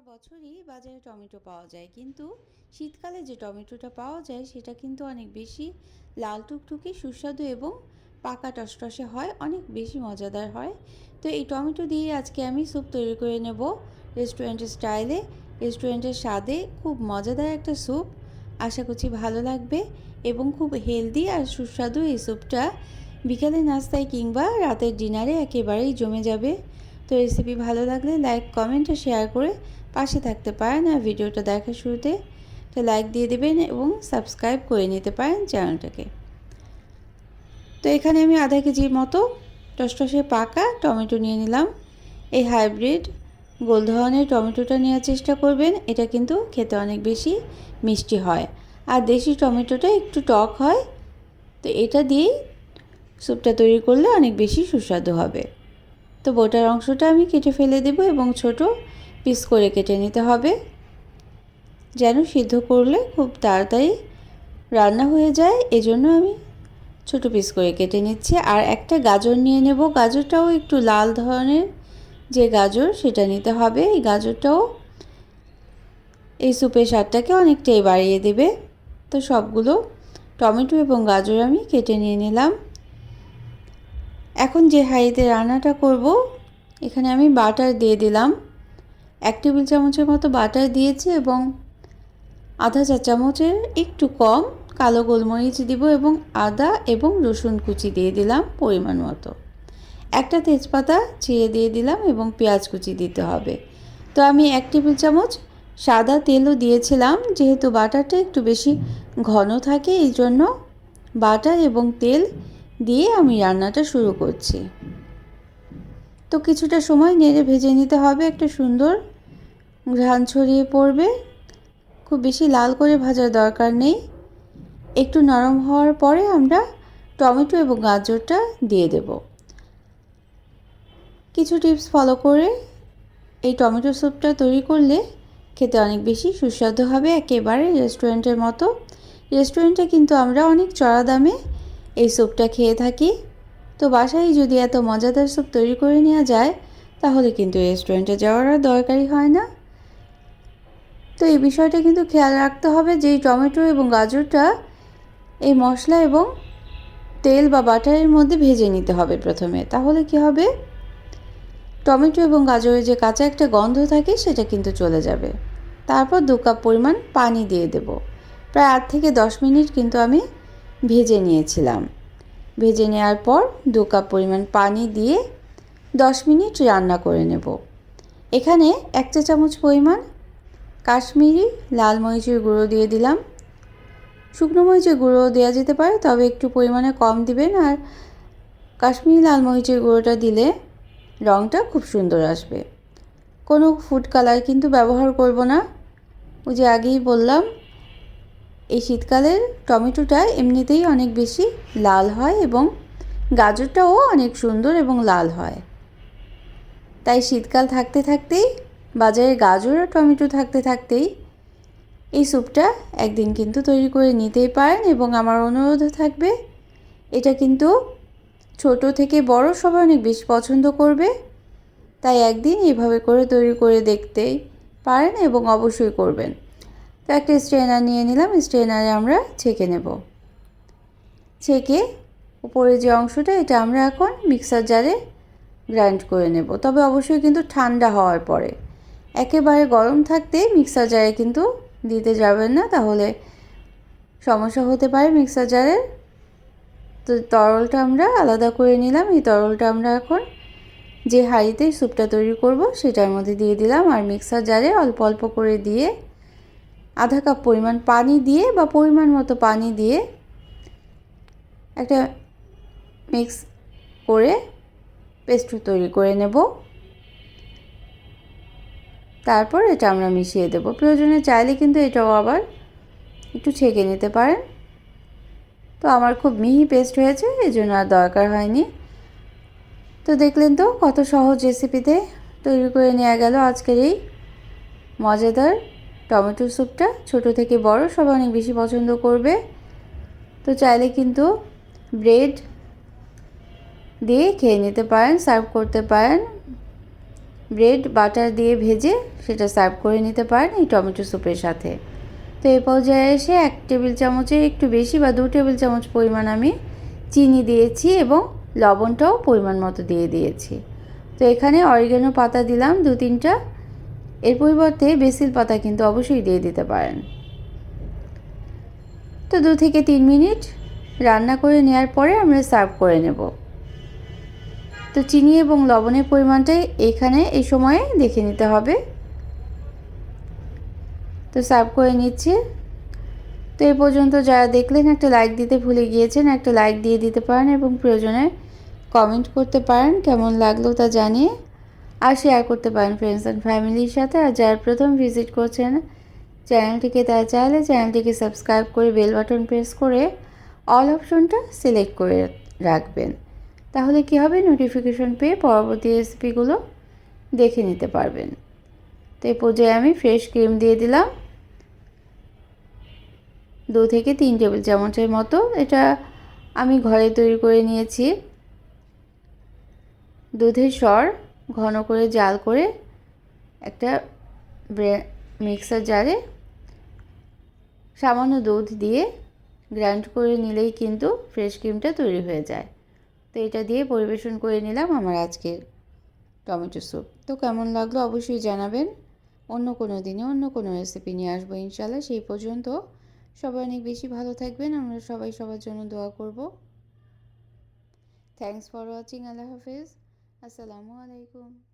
বছরই বাজারে টমেটো পাওয়া যায়, কিন্তু শীতকালে যে টমেটোটা পাওয়া যায় সেটা কিন্তু অনেক বেশি লাল টুকটুকে সুস্বাদু এবং পাকা টসটসে হয়, অনেক বেশি মজাদার হয়। তো এই টমেটো দিয়ে আজকে আমি স্যুপ তৈরি করে নেব রেস্টুরেন্টের স্টাইলে, রেস্টুরেন্টের স্বাদে খুব মজাদার একটা স্যুপ। আশা করছি ভালো লাগবে এবং খুব হেলদি আর সুস্বাদু এই স্যুপটা বিকালের নাস্তায় কিংবা রাতের ডিনারে একেবারেই জমে যাবে। তো রেসিপি ভালো লাগলে লাইক, কমেন্ট ও শেয়ার করে পাশে থাকতে পারেন। আর ভিডিওটা দেখার শুরুতে একটা লাইক দিয়ে দেবেন এবং সাবস্ক্রাইব করে নিতে পারেন চ্যানেলটাকে। তো এখানে আমি আধা কেজির মতো টসটসে পাকা টমেটো নিয়ে নিলাম। এই হাইব্রিড গোল ধরনের টমেটোটা নেওয়ার চেষ্টা করবেন, এটা কিন্তু খেতে অনেক বেশি মিষ্টি হয় আর দেশি টমেটোটা একটু টক হয়। তো এটা দিয়েই স্যুপটা তৈরি করলে অনেক বেশি সুস্বাদু হবে। তো বোটার অংশটা আমি কেটে ফেলে দেব এবং ছোট পিস করে কেটে নিতে হবে, যেন সিদ্ধ করলে খুব তাড়াতাড়ি রান্না হয়ে যায়। এজন্য আমি ছোট পিস করে কেটে নিচ্ছি। আর একটা গাজর নিয়ে নেব, গাজরটাও একটু লাল ধরনের যে গাজর সেটা নিতে হবে। এই গাজরটাও এই স্যুপের স্বাদটাকে অনেকটাই বাড়িয়ে দেবে। তো সবগুলো টমেটো এবং গাজর আমি কেটে নিয়ে নিলাম। এখন যে হাঁড়িতে রান্নাটা করব, এখানে আমি বাটার দিয়ে দিলাম। 1 টেবিল চামচের মতো বাটার দিয়েছি এবং আধা চা চামচের একটু কম কালো গোলমরিচ দিব এবং আদা এবং রসুন কুচি দিয়ে দিলাম পরিমাণ মতো। একটা তেজপাতা চিড়ে দিয়ে দিলাম এবং পেঁয়াজ কুচি দিতে হবে। তো আমি 1 টেবিল চামচ সাদা তেলও দিয়েছিলাম, যেহেতু বাটারটা একটু বেশি ঘন থাকে এই জন্য বাটার এবং তেল দিয়ে আমি রান্নাটা শুরু করছি। তো কিছুটা সময় নেড়ে ভেজে নিতে হবে, একটা সুন্দর ঘ্রাণ ছড়িয়ে পড়বে। খুব বেশি লাল করে ভাজার দরকার নেই। একটু নরম হওয়ার পরে আমরা টমেটো এবং গাজরটা দিয়ে দেব। কিছু টিপস ফলো করে এই টমেটো স্যুপটা তৈরি করলে খেতে অনেক বেশি সুস্বাদু হবে, একেবারে রেস্টুরেন্টের মতো। রেস্টুরেন্টে কিন্তু আমরা অনেক চড়া দামে এই স্যুপটা খেয়ে থাকি। তো বাসায় যদি এত মজাদার স্যুপ তৈরি করে নেওয়া যায়, তাহলে কিন্তু রেস্টুরেন্টে যাওয়ার আর দরকারই হয় না। তো এই বিষয়টা কিন্তু খেয়াল রাখতে হবে যে এই টমেটো এবং গাজরটা এই মশলা এবং তেল বা বাটারের মধ্যে ভেজে নিতে হবে প্রথমে। তাহলে কি হবে, টমেটো এবং গাজরের যে কাঁচা একটা গন্ধ থাকে সেটা কিন্তু চলে যাবে। তারপর 2 কাপ পরিমাণ পানি দিয়ে দেব। প্রায় 8 থেকে 10 মিনিট কিন্তু আমি ভেজে নিয়েছিলাম। ভেজে নেওয়ার পর 2 কাপ পরিমাণ পানি দিয়ে 10 মিনিট রান্না করে নেব। এখানে 1 চা চামচ পরিমাণ কাশ্মীরি লাল মরিচের গুঁড়ো দিয়ে দিলাম। শুকনো মরিচের গুঁড়ো দেওয়া যেতে পারে, তবে একটু পরিমাণে কম দিবেন। আর কাশ্মীরি লাল মরিচের গুঁড়োটা দিলে রঙটা খুব সুন্দর আসবে। কোনো ফুড কালার কিন্তু ব্যবহার করব না। ওই যে আগেই বললাম, এই শীতকালের টমেটোটা এমনিতেই অনেক বেশি লাল হয় এবং গাজরটাও অনেক সুন্দর এবং লাল হয়। তাই শীতকাল থাকতে থাকতেই, বাজারে গাজর আর টমেটো থাকতে থাকতেই এই স্যুপটা একদিন কিন্তু তৈরি করে নিতেই পারেন। এবং আমার অনুরোধ থাকবে, এটা কিন্তু ছোট থেকে বড় সবাই অনেক বেশি পছন্দ করবে। তাই একদিন এইভাবে করে তৈরি করে দেখতেই পারেন এবং অবশ্যই করবেন। তো একটা স্ট্রেনার নিয়ে নিলাম, স্ট্রেনারে আমরা ছেঁকে নেব। ছেঁকে উপরে যে অংশটা, এটা আমরা এখন মিক্সার জারে গ্রাইন্ড করে নেব। তবে অবশ্যই কিন্তু ঠান্ডা হওয়ার পরে, একেবারে গরম থাকতে মিক্সার জারে কিন্তু দিতে যাবেন না, তাহলে সমস্যা হতে পারে মিক্সার জারের। তো তরলটা আমরা আলাদা করে নিলাম। এই তরলটা আমরা এখন যে হাঁড়িতে স্যুপটা তৈরি করব সেটার মধ্যে দিয়ে দিলাম। আর মিক্সার জারে অল্প অল্প করে দিয়ে আধা কাপ পরিমাণ পানি দিয়ে বা পরিমাণ মতো পানি দিয়ে একটা মিক্স করে পেস্ট তৈরি করে নেব। তারপর এটা আমরা মিশিয়ে দেব। প্রয়োজনে চাইলে কিন্তু এটাও আবার একটু ছেঁকে নিতে পারেন। তো আমার খুব মিহি পেস্ট হয়েছে, এই জন্য আর দরকার হয়নি। তো দেখলেন তো কত সহজ রেসিপিতে তৈরি করে নেওয়া গেল আজকের এই মজাদার টমেটো স্যুপটা। ছোট থেকে বড় সবাই অনেক বেশি পছন্দ করবে। তো চাইলে কিন্তু ব্রেড দিয়ে খেয়ে নিতে পারেন, সার্ভ করতে পারেন। ব্রেড বাটার দিয়ে ভেজে সেটা সার্ভ করে নিতে পারেন এই টমেটো স্যুপের সাথে। তো এই পর্যায়ে এসে 1 টেবিল চামচের একটু বেশি বা 2 টেবিল চামচ পরিমাণ আমি চিনি দিয়েছি এবং লবণটাও পরিমাণ মতো দিয়ে দিয়েছি। তো এখানে অরিগানো পাতা দিলাম 2-3টা, এর পরিবর্তে বেসিল পাতা কিন্তু অবশ্যই দিয়ে দিতে পারেন। তো 2 থেকে 3 মিনিট রান্না করে নেওয়ার পরে আমরা সার্ভ করে নেব। তো চিনি এবং লবণের পরিমাণটাই এখানে এই সময়ে দেখে নিতে হবে। তো সার্ভ করে নিচ্ছি। তো এই পর্যন্ত যারা দেখলেন একটা লাইক দিতে ভুলে গিয়েছেন, একটা লাইক দিয়ে দিতে পারেন এবং প্রয়োজনে কমেন্ট করতে পারেন কেমন লাগলো তা জানিয়ে, আর শেয়ার করতে পারেন ফ্রেন্ডস অ্যান্ড ফ্যামিলির সাথে। আর যারা প্রথম ভিজিট করছেন চ্যানেলটিকে, তারা চাইলে চ্যানেলটিকে সাবস্ক্রাইব করে বেল বাটন প্রেস করে অল অপশনটা সিলেক্ট করে রাখবেন। তাহলে কি হবে, নোটিফিকেশন পেয়ে পরবর্তী রেসিপিগুলো দেখে নিতে পারবেন। তো এই পর্যায়ে আমি ফ্রেশ ক্রিম দিয়ে দিলাম 2 থেকে 3 টেবিল চামচের মতো। এটা আমি ঘরে তৈরি করে নিয়েছি। দুধের সর ঘন করে জাল করে একটা মিক্সার জারে সামান্য দুধ দিয়ে গ্রাইন্ড করে নিলেই কিন্তু ফ্রেশ ক্রিমটা তৈরি হয়ে যায়। তো এটা দিয়ে পরিবেশন করে নিলাম আমার আজকের টমেটো স্যুপ। তো কেমন লাগলো অবশ্যই জানাবেন। অন্য কোনো দিনে অন্য কোনো রেসিপি নিয়ে আসবো ইনশাল্লাহ। সেই পর্যন্ত সবাই অনেক বেশি ভালো থাকবেন। আমরা সবাই সবার জন্য দোয়া করব। Thanks for watching. আল্লাহ হাফেজ। আসসালামু আলাইকুম।